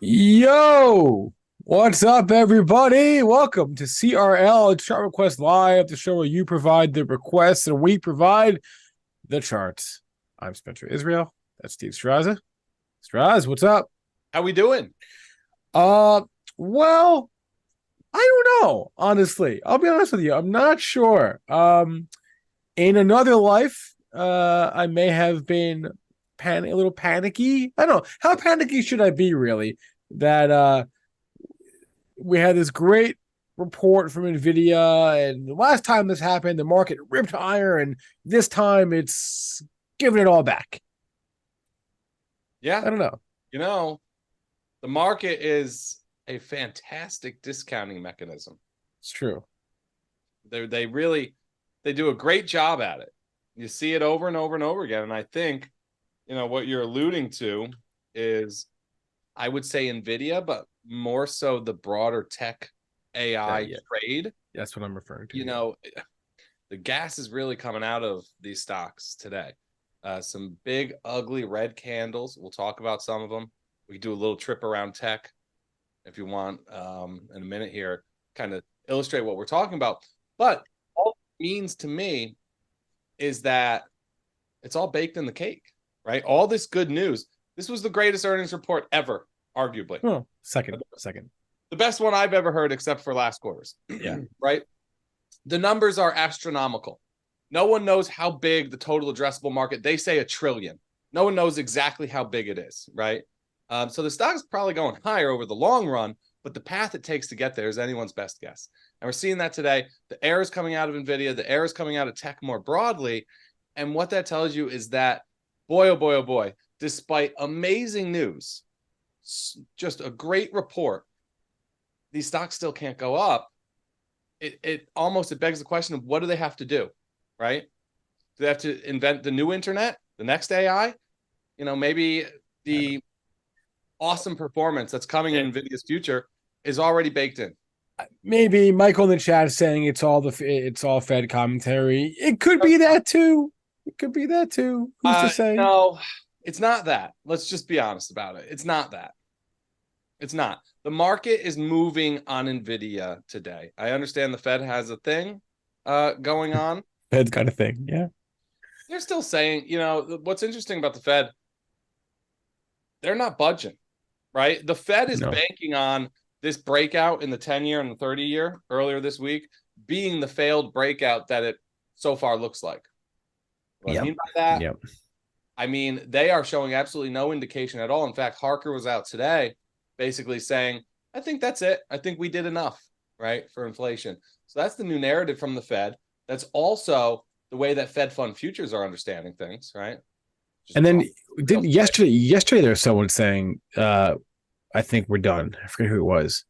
Yo, what's up, everybody? Welcome to CRL Chart Request Live, the show where you provide the requests and we provide the charts. I'm Spencer Israel. That's Steve Straza. Straz, what's up? How we doing? Uh, well, I don't know. Honestly, I'll be honest with you. I'm not sure. In another life, I may have been a little panicky. I don't know how panicky should I be really. That we had this great report from Nvidia, and the last time this happened, the market ripped higher, and this time it's giving it all back. Yeah, I don't know. you know, the market is a fantastic discounting mechanism. It's true. They do a great job at it. You see it over and over and over again. And I think, what you're alluding to is, I would say Nvidia, but more so the broader tech AI trade. That's what I'm referring to. The gas is really coming out of these stocks today. Some big, ugly red candles. We'll talk about some of them. We can do a little trip around tech if you want in a minute here, kind of illustrate what we're talking about. But all it means to me is that it's all baked in the cake, right? All this good news. This was the greatest earnings report ever, arguably. Oh, second. The best one I've ever heard, except for last quarter's. Yeah. Right? The numbers are astronomical. No one knows how big the total addressable market. They say $1 trillion. No one knows exactly how big it is, right? So the stock is probably going higher over the long run, but the path it takes to get there is anyone's best guess. And we're seeing that today. The air is coming out of Nvidia. The air is coming out of tech more broadly. And what that tells you is that, boy, oh boy, oh boy, despite amazing news, just a great report, these stocks still can't go up. It begs the question of, what do they have to do, right? Do they have to invent the new internet, the next AI? Maybe the awesome performance that's coming in Nvidia's future is already baked in. Maybe Michael in the chat is saying it's all Fed commentary. It could be that too. Who's to say? No, it's not that. Let's just be honest about it. It's not that. It's not. The market is moving on Nvidia today. I understand the Fed has a thing going on. Fed's got a thing, yeah. They're still saying, what's interesting about the Fed, they're not budging, right? The Fed is banking on this breakout in the 10-year and the 30-year earlier this week being the failed breakout that it so far looks like. What I mean by that? I mean, they are showing absolutely no indication at all. In fact, Harker was out today basically saying, I think that's it. I think we did enough, right, for inflation. So that's the new narrative from the Fed. That's also the way that Fed fund futures are understanding things, right? And then yesterday there was someone saying, I think we're done. I forget who it was.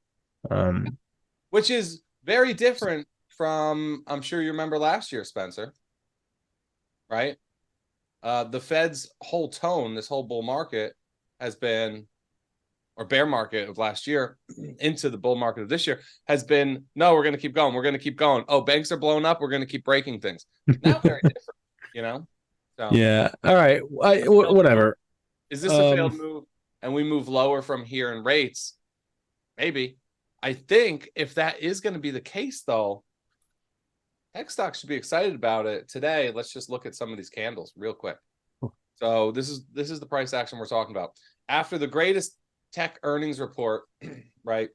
Which is very different from, I'm sure you remember last year, Spencer, right? The Fed's whole tone, this whole bull market has been, or bear market of last year into the bull market of this year has been, no, we're going to keep going. We're going to keep going. Oh, banks are blowing up. We're going to keep breaking things. Now very different, So, yeah. All right. Whatever. Is this a failed move and we move lower from here in rates? Maybe. I think if that is going to be the case, though, tech stocks should be excited about it. Today, let's just look at some of these candles real quick. So this is the price action we're talking about. After the greatest tech earnings report, right?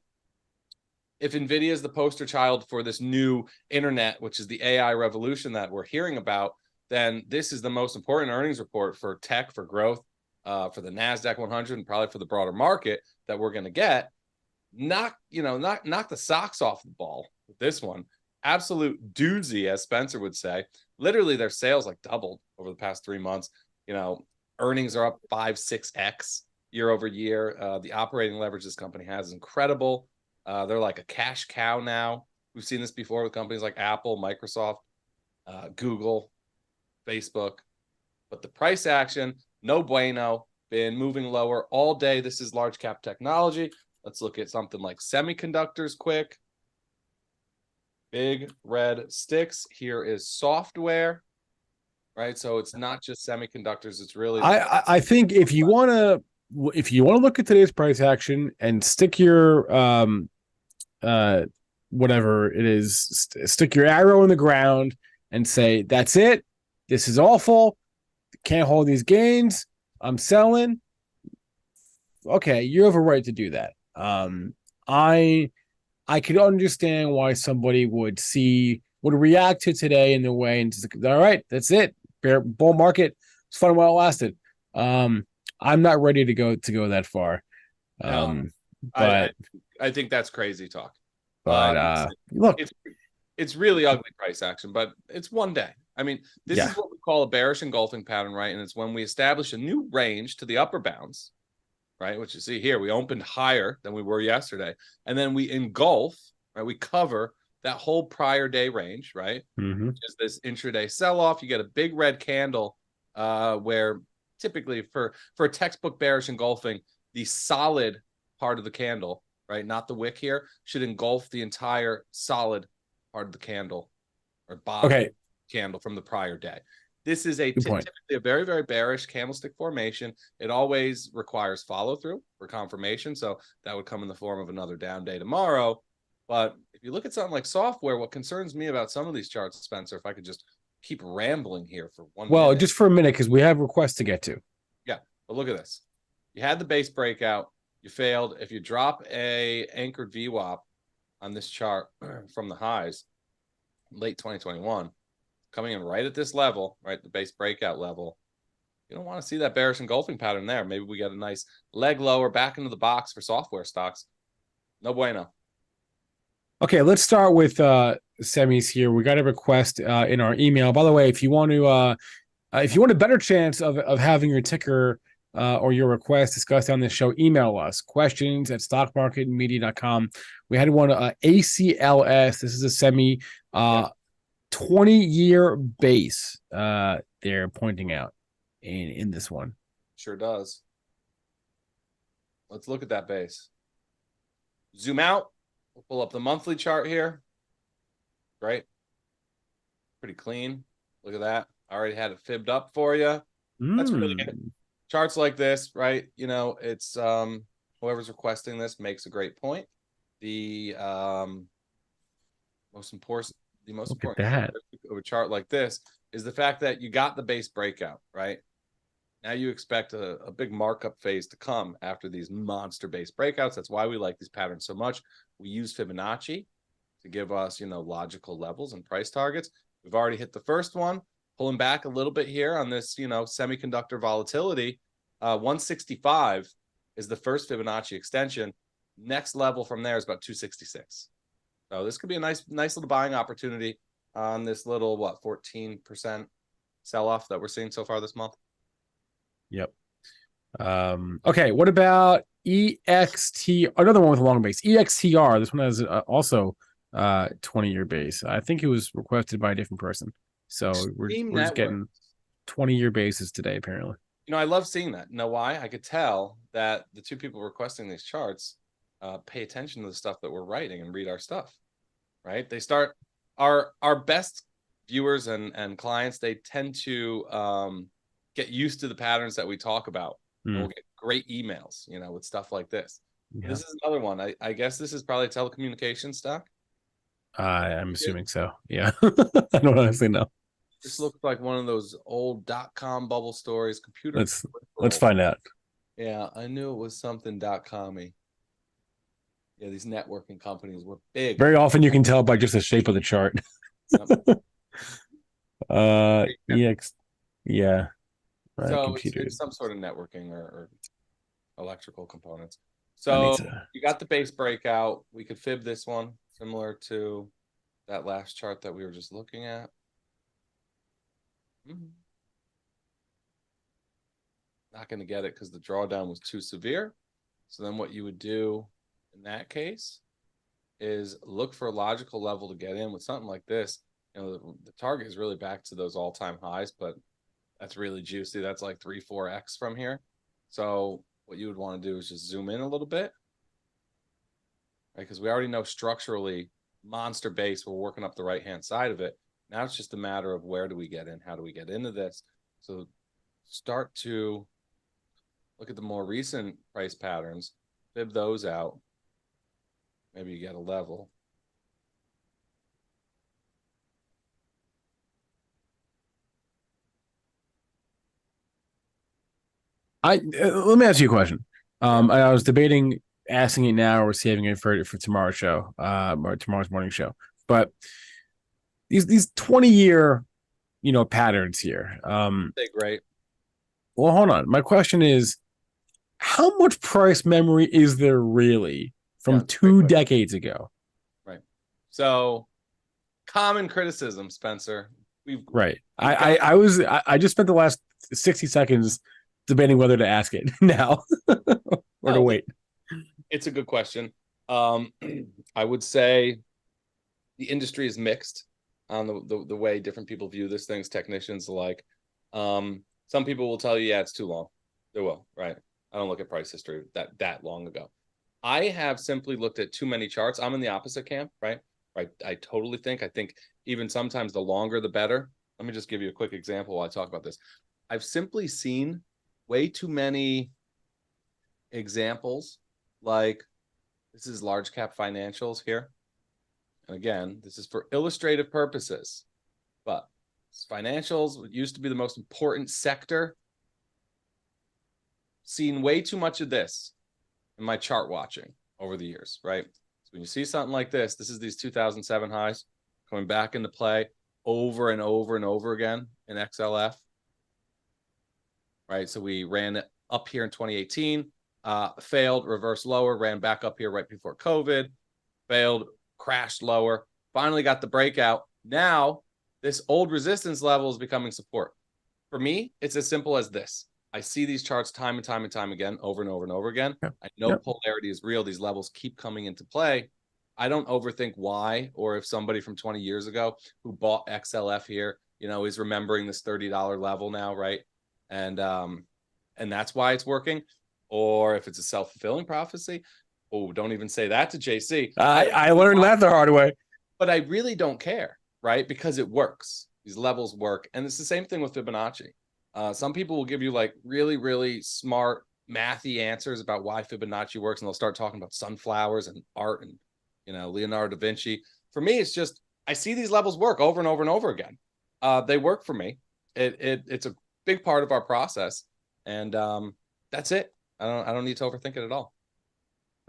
If Nvidia is the poster child for this new internet, which is the AI revolution that we're hearing about, then this is the most important earnings report for tech, for growth, for the NASDAQ 100, and probably for the broader market that we're going to get. Knock the socks off the ball with this one. Absolute doozy, as Spencer would say. Literally, their sales doubled over the past 3 months. Earnings are up 5-6x year over year. The operating leverage this company has is incredible. They're like a cash cow now. We've seen this before with companies like Apple, Microsoft, Google, Facebook. But the price action, no bueno, been moving lower all day. This is large cap technology. Let's look at something like semiconductors quick. Big red sticks. Here is software, right? So it's not just semiconductors. It's really... I think if you want to if you want to look at today's price action and stick your uh whatever it is, stick your arrow in the ground and say that's it. This is awful. Can't hold these gains. I'm selling. Okay, you have a right to do that. I could understand why somebody would react to today in the way and just all right, that's it. Bear bull market. It's fun while it lasted. I'm not ready to go that far. No, I But I think that's crazy talk. but look, It's it's really ugly price action, but it's one day. I mean, this yeah. is what we call a bearish engulfing pattern, right? And it's when we establish a new range to the upper bounds, right? Which you see here, we opened higher than we were yesterday, and then we engulf, right? We cover that whole prior day range, right? Mm-hmm. Just this intraday sell-off. You get a big red candle, where typically for a textbook bearish engulfing, the solid part of the candle, right, not the wick here, should engulf the entire solid part of the candle or bottom Okay, candle from the prior day. This is a good point. typically a very, very bearish candlestick formation. It always requires follow through for confirmation. So that would come in the form of another down day tomorrow. But if you look at something like software, what concerns me about some of these charts, Spencer, if I could just keep rambling here for 1 minute. Just for a minute, because we have requests to get to. Yeah, but look at this. You had the base breakout, you failed. If you drop a anchored VWAP on this chart from the highs, late 2021, coming in right at this level, right, the base breakout level, you don't want to see that bearish engulfing pattern there. Maybe we get a nice leg lower back into the box for software stocks. No bueno. Okay, let's start with semis here. We got a request in our email. By the way, if you want a better chance of having your ticker or your request discussed on this show, email us questions at stockmarketmedia.com. We had one ACLS. This is a semi 20-year base. They're pointing out in this one. Sure does. Let's look at that base. Zoom out. We'll pull up the monthly chart here. Great. Pretty clean. Look at that. I already had it fibbed up for you. That's really good. Charts like this, right? You know, it's whoever's requesting this makes a great point. The most important of a chart like this is the fact that you got the base breakout, right? Now you expect a big markup phase to come after these monster base breakouts. That's why we like these patterns so much. We use Fibonacci to give us, logical levels and price targets. We've already hit the first one, pulling back a little bit here on this, semiconductor volatility. 165 is the first Fibonacci extension. Next level from there is about 266. So this could be a nice little buying opportunity on this little 14% sell-off that we're seeing so far this month. Yep. Okay, what about EXT? Another one with a long base. EXTR. This one has also 20-year base. I think it was requested by a different person. So we're just getting 20-year bases today, apparently. I love seeing that. You know why? I could tell that the two people requesting these charts pay attention to the stuff that we're writing and read our stuff, right? They start our best viewers and clients. They tend to get used to the patterns that we talk about. And we'll get great emails, with stuff like this. Yeah. This is another one. I guess this is probably telecommunications stock. I'm assuming so. Yeah. I don't honestly know. This looks like one of those old .com bubble stories. Computer. Let's find out. Yeah, I knew it was something .com-y. Yeah, these networking companies were big. Very often you can tell by just the shape of the chart. EX. Yeah. Right, so it's some sort of networking or electrical components. So you got the base breakout. We could fib this one similar to that last chart that we were just looking at. Not going to get it because the drawdown was too severe. So then what you would do in that case is look for a logical level to get in with something like this. The target is really back to those all-time highs, but that's really juicy. That's like 3-4x from here. So what you would want to do is just zoom in a little bit, right? Because we already know structurally monster base, we're working up the right-hand side of it. Now it's just a matter of where do we get in? How do we get into this? So start to look at the more recent price patterns, fib those out. Maybe you get a level. Let me ask you a question. Yeah. I was debating asking it now or saving it for tomorrow's show, or tomorrow's morning show. But these 20-year, patterns here. Big, right? Well, hold on. My question is, how much price memory is there really Yeah, from that's a great two question. decades ago? Right. So common criticism, Spencer. We've Right. we've got I just spent the last 60 seconds debating whether to ask it now or to oh, wait. it's a good question. Um, I would say the industry is mixed on the way different people view this things, technicians alike. Some people will tell you, yeah, it's too long. They will, right? I don't look at price history that long ago. I have simply looked at too many charts. I'm in the opposite camp, right? Right. I totally think even sometimes the longer the better. Let me just give you a quick example while I talk about this. I've simply seen way too many examples like this is large cap financials here. And again, this is for illustrative purposes, but financials used to be the most important sector. Seen way too much of this in my chart watching over the years, right? So when you see something like this is these 2007 highs coming back into play over and over and over again in XLF, right? So we ran up here in 2018, failed, reversed lower, ran back up here right before COVID, failed, crashed lower, finally got the breakout. Now, this old resistance level is becoming support. For me, it's as simple as this. I see these charts time and time and time again, over and over and over again. Yep. I know Yep. polarity is real. These levels keep coming into play. I don't overthink why, or if somebody from 20 years ago who bought XLF here, is remembering this $30 level now, right? And that's why it's working. Or if it's a self-fulfilling prophecy, oh, don't even say that to JC. I learned that the hard way. But I really don't care, right? Because it works. These levels work. And it's the same thing with Fibonacci. Some people will give you like really, really smart mathy answers about why Fibonacci works, and they'll start talking about sunflowers and art and Leonardo da Vinci. For me, it's just I see these levels work over and over and over again. They work for me. It's a big part of our process, and that's it. I don't need to overthink it at all.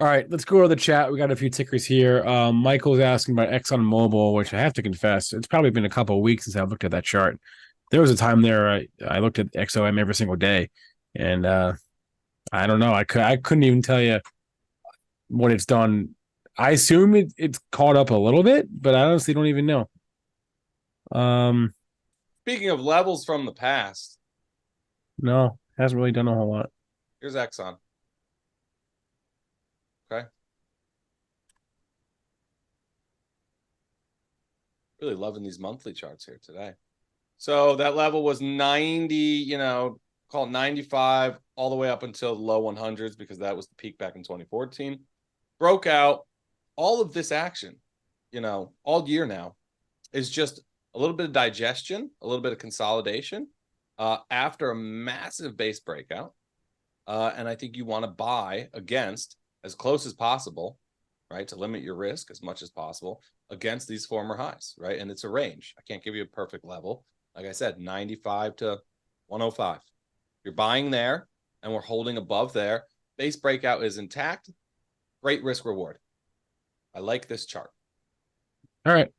All right, let's go to the chat. We got a few tickers here. Michael's asking about ExxonMobil, which I have to confess, it's probably been a couple of weeks since I looked at that chart. There was a time there I looked at XOM every single day, and I don't know. I couldn't even tell you what it's done. I assume it's caught up a little bit, but I honestly don't even know. Speaking of levels from the past, No, hasn't really done a whole lot. here's Exxon. Okay. Really loving these monthly charts here today. So that level was 90, call it 95 all the way up until the low 100s because that was the peak back in 2014. Broke out. All of this action, all year now is just a little bit of digestion, a little bit of consolidation after a massive base breakout. And I think you want to buy against as close as possible, right, to limit your risk as much as possible against these former highs, right? And it's a range. I can't give you a perfect level. Like I said, 95 to 105. You're buying there, and we're holding above there. Base breakout is intact. Great risk reward. I like this chart. All right.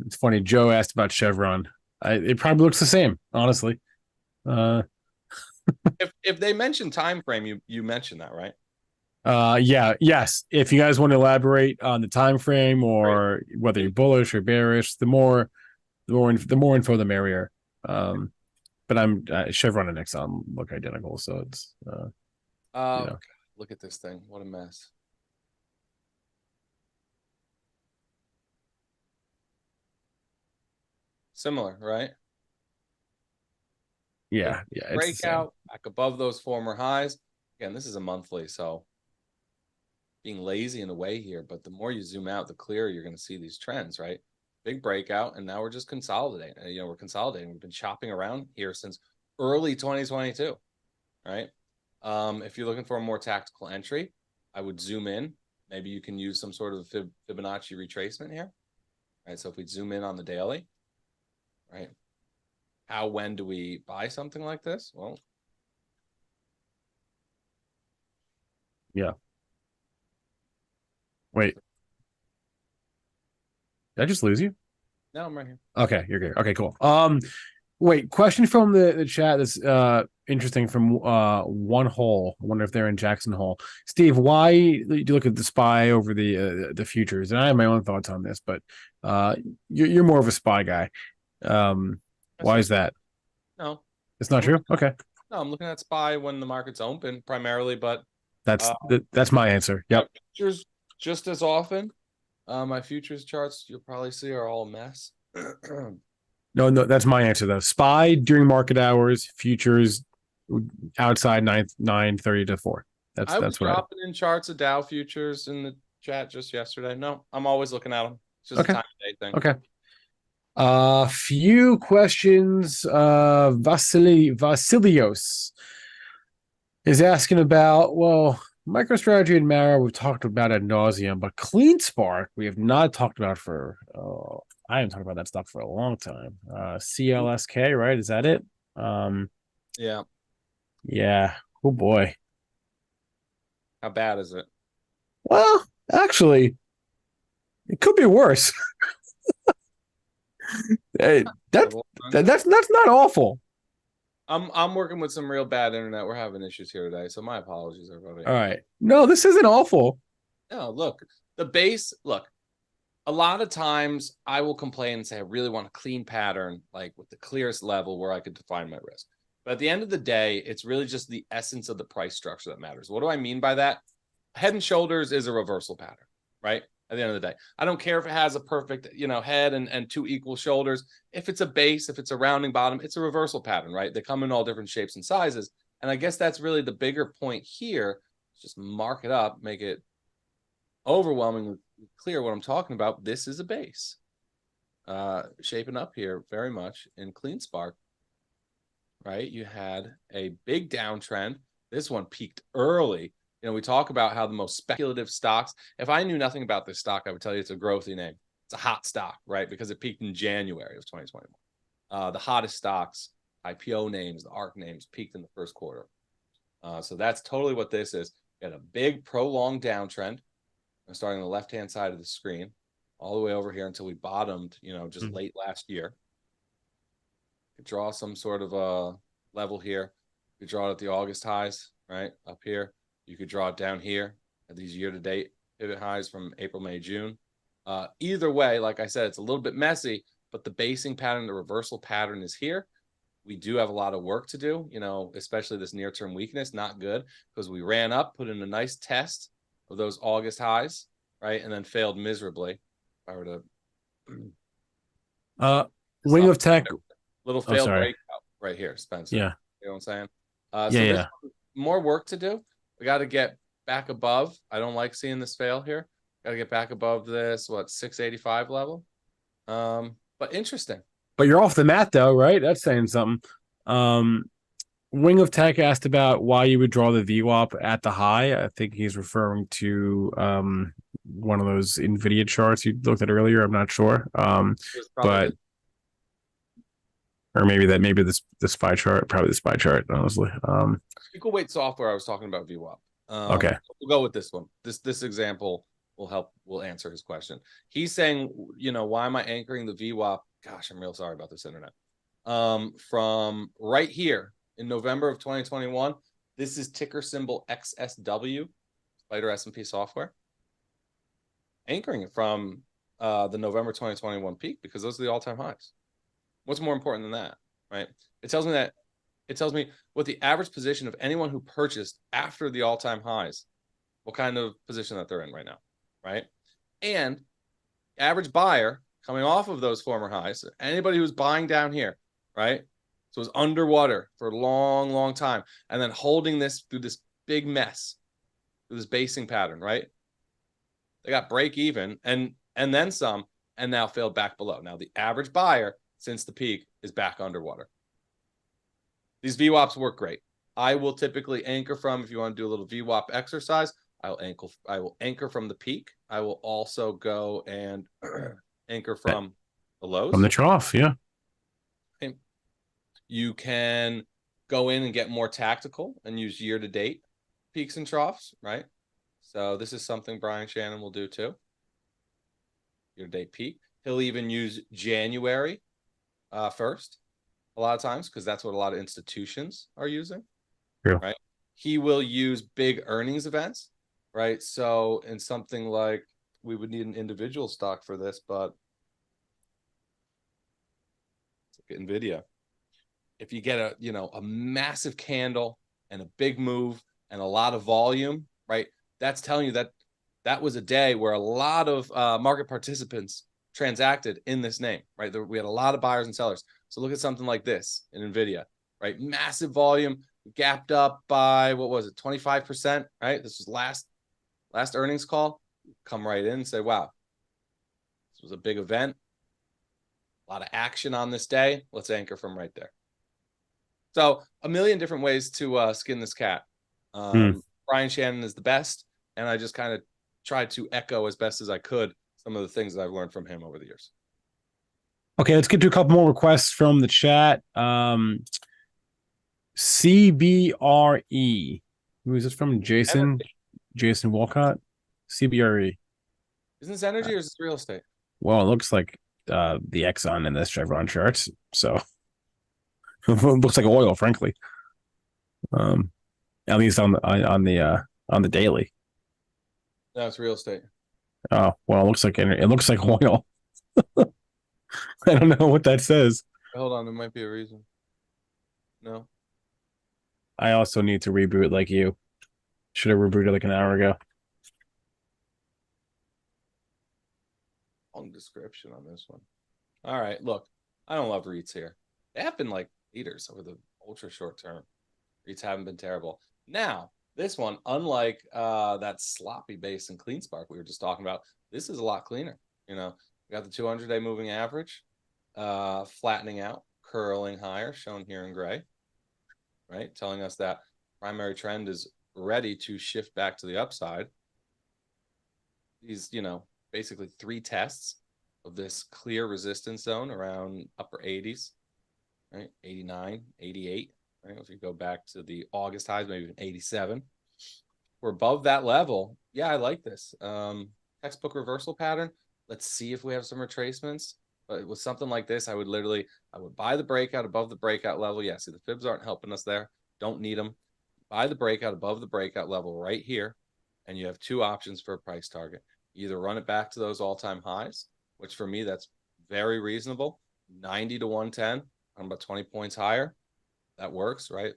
It's funny. Joe asked about Chevron. It probably looks the same, honestly. If they mention time frame, you mentioned that, right? Yeah, yes. If you guys want to elaborate on the time frame or whether you're bullish or bearish, the more info, the merrier. But I'm Chevron and Exxon look identical, so it's God, look at this thing. What a mess. Similar, right? yeah, it's breakout back above those former highs. Again, this is a monthly, so being lazy in a way here, but the more you zoom out, the clearer you're going to see these trends, right? Big breakout, and now we're just consolidating. We're consolidating. We've been chopping around here since early 2022. right? If you're looking for a more tactical entry, I would zoom in. Maybe you can use some sort of Fibonacci retracement here, right? So if we zoom in on the daily, right? When do we buy something like this? Well, Yeah. Wait, did I just lose you? no, I'm right here. Okay, you're good. Okay, cool. Wait, question from the chat that's interesting from one hole. I wonder if they're in Jackson Hole. Steve, why do you look at the SPY over the futures? And I have my own thoughts on this, but you're more of a SPY guy. That's Why not is that? no. It's not I'm true. Okay, no, I'm looking at SPY when the market's open primarily, but that's uh that's my answer. my Yep. futures just as often. My futures charts you'll probably see are all a mess. No, no, that's my answer though. SPY during market hours, futures outside 9:30 to 4. I was That's what I. dropping in charts of Dow futures in the chat just yesterday. No, I'm always looking at them. It's just a Okay. time of day thing. Okay. Few questions. Vasilios is asking about, well, MicroStrategy and Mara we've talked about ad nauseum, but Clean Spark we have not talked about for I haven't talked about that stuff for a long time. CLSK, right? Is that it? Yeah. Yeah. Oh boy. How bad is it? Well, actually, it could be worse. Hey, that's not awful. I'm working with some real bad internet. We're having issues here today, so my apologies, everybody. All right. No, this isn't awful. No, look, the base. Look, a lot of times I will complain and say I really want a clean pattern, like with the clearest level where I could define my risk. But at the end of the day, it's really just the essence of the price structure that matters. What do I mean by that? Head and shoulders is a reversal pattern, right? At the end of the day, I don't care if it has a perfect, head and two equal shoulders. If it's a base, if it's a rounding bottom, it's a reversal pattern, right? They come in all different shapes and sizes. And I guess that's really the bigger point here. Just mark it up, make it overwhelmingly clear what I'm talking about. This is a base. Shaping up here very much in Clean Spark, right? You had a big downtrend. This one peaked early. We talk about how the most speculative stocks, if I knew nothing about this stock, I would tell you it's a growthy name. It's a hot stock, right? Because it peaked in January of 2021. The hottest stocks, IPO names, the ARC names, peaked in the first quarter. So that's totally what this is. We had a big prolonged downtrend starting on the left-hand side of the screen all the way over here until we bottomed, just late last year. Could draw some sort of a level here. You could draw it at the August highs, right? Up here. You could draw it down here at these year-to-date pivot highs from April, May, June. Either way, like I said, it's a little bit messy, but the basing pattern, the reversal pattern is here. We do have a lot of work to do, especially this near-term weakness, not good, because we ran up, put in a nice test of those August highs, right? And then failed miserably. If I were to Wing of Tech. Little failed sorry. breakout right here, Spencer. Yeah. You know what I'm saying? Yeah. More work to do. We got to get back above. I don't like seeing this fail here. Got to get back above this, 685 level. But interesting. But you're off the mat though, right? That's saying something. Wing of Tech asked about why you would draw the V-WAP at the high. I think he's referring to one of those Nvidia charts you looked at earlier. I'm not sure. But or maybe the SPY chart, probably the SPY chart, honestly. Equal weight software. I was talking about V-WAP. Okay, we'll go with this one. This example will answer his question. He's saying, why am I anchoring the VWAP? Gosh, I'm real sorry about this internet. From right here in November of 2021, this is ticker symbol XSW, Spider S&P software. Anchoring it from the November 2021 peak because those are the all-time highs. What's more important than that, right? It tells me what the average position of anyone who purchased after the all-time highs, what kind of position that they're in right now, right? And average buyer coming off of those former highs, anybody who's buying down here, right? So it was underwater for a long, long time, and then holding this through this big mess, through this basing pattern, right? They got break even and then some, and now failed back below. Now the average buyer since the peak is back underwater. These VWAPs work great. I will typically anchor from, if you want to do a little VWAP exercise, I will anchor from the peak. I will also go and anchor from the From lows. the trough, yeah. Okay. You can go in and get more tactical and use year to date peaks and troughs, right? So this is something Brian Shannon will do too. Year to date peak. He'll even use January first a lot of times because that's what a lot of institutions are using. True. Right? He will use big earnings events, right? So in something like, we would need an individual stock for this, but let's look at Nvidia. If you get a massive candle and a big move and a lot of volume, right? That's telling you that that was a day where a lot of market participants transacted in this name, right? We had a lot of buyers and sellers. So look at something like this in Nvidia, right? Massive volume, gapped up by, what was it, 25%, right? This was last earnings call. Come right in and say, wow, this was a big event, a lot of action on this day. Let's anchor from right there. So a million different ways to skin this cat. Brian Shannon is the best, and I just kind of tried to echo as best as I could some of the things that I've learned from him over the years. Okay, let's get to a couple more requests from the chat. CBRE. Who is this from? Jason? Energy. Jason Walcott? CBRE. Isn't this energy or is this real estate? Well, it looks like the Exxon in this Chevron charts. So it looks like oil, frankly. At least on the daily. No, it's real estate. Oh, well, it looks like oil. I don't know what that says. Hold on, there might be a reason. No. I also need to reboot like you. Should have rebooted like an hour ago. Long description on this one. All right, look, I don't love REITs here. They have been like leaders over the ultra short term. REITs haven't been terrible. Now, this one, unlike that sloppy base and clean spark we were just talking about, this is a lot cleaner. We got the 200-day moving average flattening out, curling higher, shown here in gray, right? Telling us that primary trend is ready to shift back to the upside. These, basically 3 tests of this clear resistance zone around upper 80s, right? 89, 88, right? If you go back to the August highs, maybe even 87. We're above that level. Yeah, I like this. Textbook reversal pattern. Let's see if we have some retracements. But with something like this, I would buy the breakout above the breakout level. Yeah, see, the fibs aren't helping us there. Don't need them. Buy the breakout above the breakout level right here. And you have 2 options for a price target. Either run it back to those all-time highs, which for me, that's very reasonable. 90 to 110. I'm about 20 points higher. That works, right?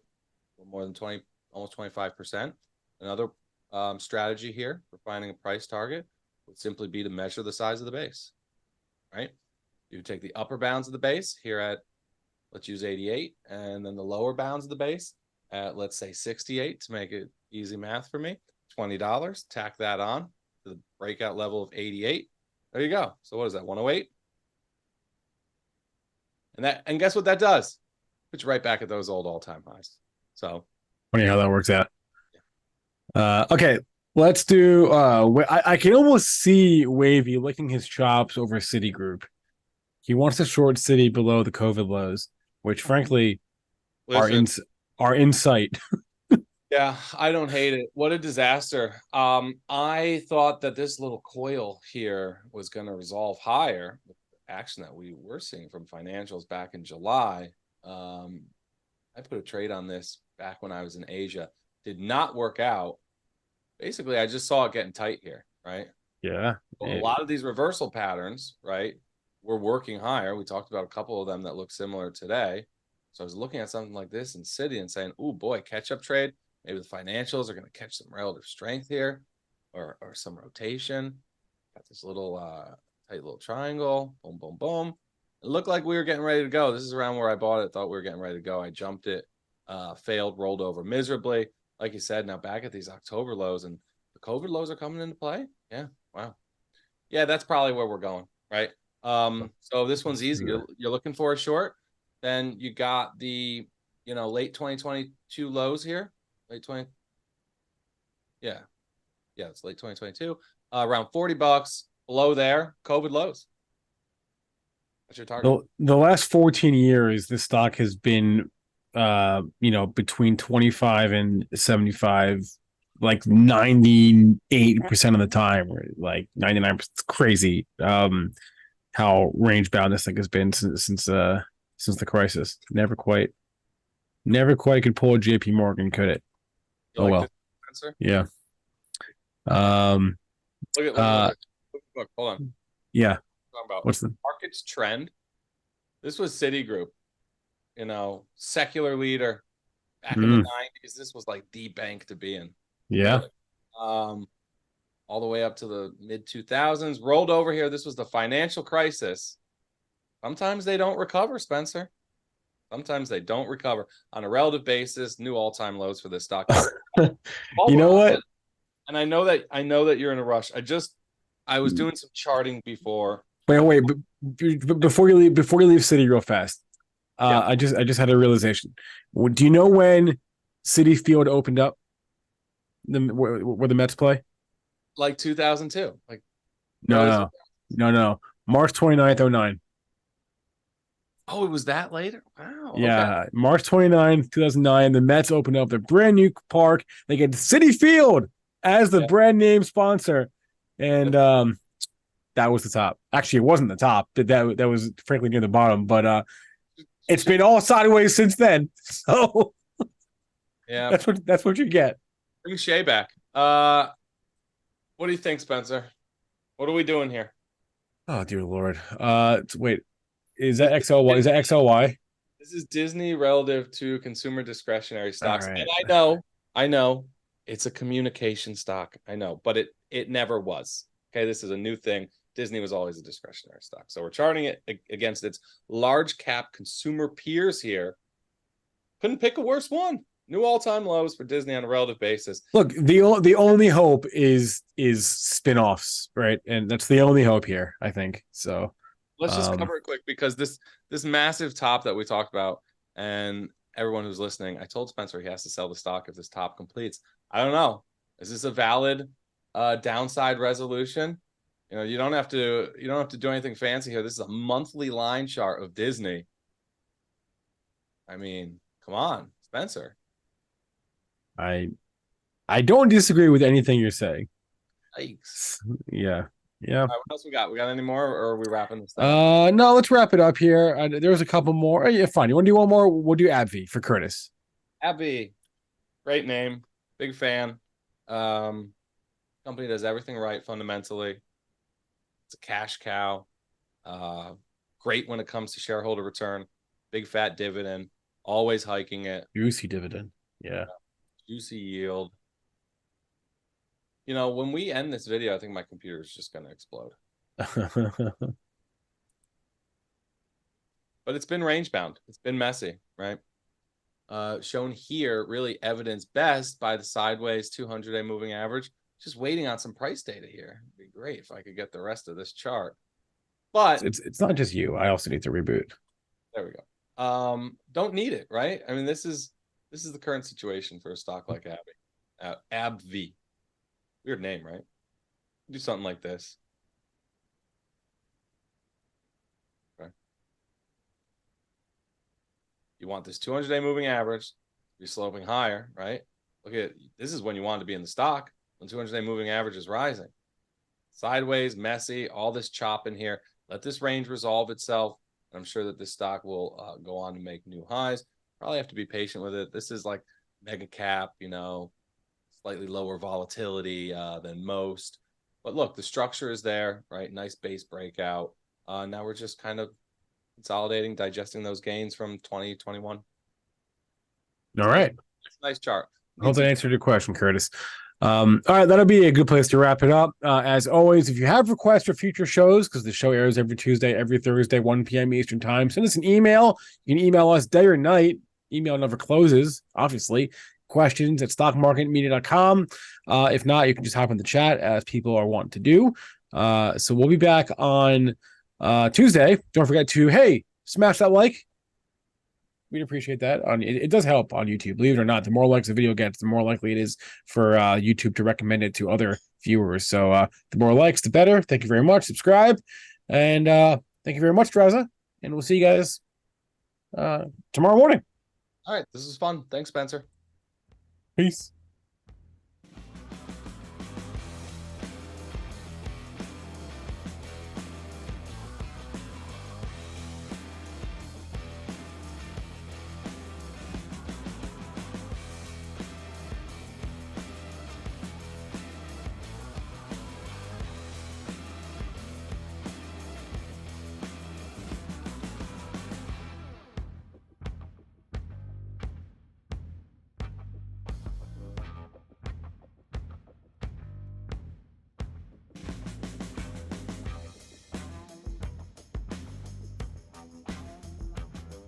More than 20, almost 25%. Another strategy here for finding a price target would simply be to measure the size of the base, right? You take the upper bounds of the base here at, let's use 88, and then the lower bounds of the base at, let's say, 68 to make it easy math for me. $20, tack that on to the breakout level of 88. There you go. So what is that, 108? And guess what that does? Puts you right back at those old all-time highs. So Funny how that works out. Okay, let's do. I can almost see Wavy licking his chops over Citigroup. He wants to short Citi below the COVID lows, which frankly are in sight. Yeah, I don't hate it. What a disaster. I thought that this little coil here was going to resolve higher with the action that we were seeing from financials back in July. I put a trade on this back when I was in Asia. Did not work out. Basically, I just saw it getting tight here, right? Yeah. Well, a lot of these reversal patterns, right, were working higher. We talked about a couple of them that look similar today. So I was looking at something like this in Citi and saying, oh boy, catch-up trade. Maybe the financials are going to catch some relative strength here or some rotation. Got this little tight little triangle. Boom, boom, boom. It looked like we were getting ready to go. This is around where I bought it. Thought we were getting ready to go. I jumped it, failed, rolled over miserably. Like you said, now back at these October lows, and the COVID lows are coming into play. Yeah, wow. Yeah, that's probably where we're going, right? So this one's easy. You're looking for a short, then you got the, late 2022 lows here. Late 20. Yeah. Yeah, it's late 2022. Around $40 below there. COVID lows. What's your target? The last 14 years, this stock has been between 25 and 75, like 98% of the time, or like 99%. It's crazy. How range bound this thing has been since the crisis. Never quite could pull a JP Morgan, could it? You Oh like well. this answer? Yeah. Um Look, hold on. yeah. Talking about What's the market's trend. This was Citigroup, secular leader back in the 90s. This was like the bank to be in. Yeah. Really. All the way up to the mid 2000s. Rolled over here. This was the financial crisis. Sometimes they don't recover, Spencer. Sometimes they don't recover on a relative basis. New all-time lows for this stock. You know what? And I know that you're in a rush. I was doing some charting before. Wait. Before you leave City real fast, Yeah. I just had a realization. Do you know when City Field opened up? Where the Mets play? Like 2002. Like No. March 29th, 09. Oh, it was that later? Wow. Yeah, Okay. March 29th, 2009. The Mets opened up their brand new park. They get City Field as the brand name sponsor, and that was the top. Actually, it wasn't the top. That was frankly near the bottom, but it's been all sideways since then. So yeah, that's what you get. Bring Shea back. What do you think, Spencer? What are we doing here? Oh dear Lord. Wait, is that XLY? Is that XLY? This is Disney relative to consumer discretionary stocks. Right. And I know it's a communication stock. I know, but it never was. Okay, this is a new thing. Disney was always a discretionary stock. So we're charting it against its large cap consumer peers here. Couldn't pick a worse one. New all-time lows for Disney on a relative basis. Look, the only hope is spin-offs, right? And that's the only hope here, I think. So let's just cover it quick, because this massive top that we talked about, and everyone who's listening, I told Spencer he has to sell the stock if this top completes. I don't know. Is this a valid downside resolution? You don't have to do anything fancy here. This is a monthly line chart of Disney. I mean, come on, Spencer. I don't disagree with anything you're saying. Yikes. Yeah. All right, what else we got? We got any more, or are we wrapping this up? No, let's wrap it up here. There's a couple more. Yeah, fine. You want to do one more? We'll do AbbVie for Curtis. AbbVie, great name, big fan. Company does everything right fundamentally. It's a cash cow. Great when it comes to shareholder return. Big fat dividend. Always hiking it. Juicy dividend. Yeah. Juicy yield. When we end this video, I think my computer is just going to explode. But it's been range bound. It's been messy, right? Shown here, really evidenced best by the sideways 200-day moving average. Just waiting on some price data here. It'd be great if I could get the rest of this chart. But it's not just you. I also need to reboot. There we go. Don't need it, right? I mean, this is the current situation for a stock like AbbVie. Weird name, right? Do something like this. Okay. You want this 200-day moving average to be sloping higher, right? Look at this is when you want to be in the stock, when 200-day moving average is rising. Sideways, messy, all this chop in here. Let this range resolve itself. I'm sure that this stock will go on to make new highs. Probably have to be patient with it. This is like mega cap, slightly lower volatility than most. But look, the structure is there, right? Nice base breakout. Now we're just kind of consolidating, digesting those gains from 2021. All right. Nice chart. Hope that answered your question, Curtis. All right, that'll be a good place to wrap it up. As always, if you have requests for future shows, because the show airs every Tuesday, every Thursday, 1 p.m. Eastern time, send us an email. You can email us day or night. Email never closes, obviously. Questions at stockmarketmedia.com. If not, you can just hop in the chat, as people are wanting to do. So we'll be back on Tuesday. Don't forget to, hey, smash that like. We'd appreciate that. It does help on YouTube, believe it or not. The more likes a video gets, the more likely it is for YouTube to recommend it to other viewers. So the more likes, the better. Thank you very much. Subscribe, and thank you very much, Draza. And we'll see you guys tomorrow morning. All right, this is fun. Thanks, Spencer. Peace.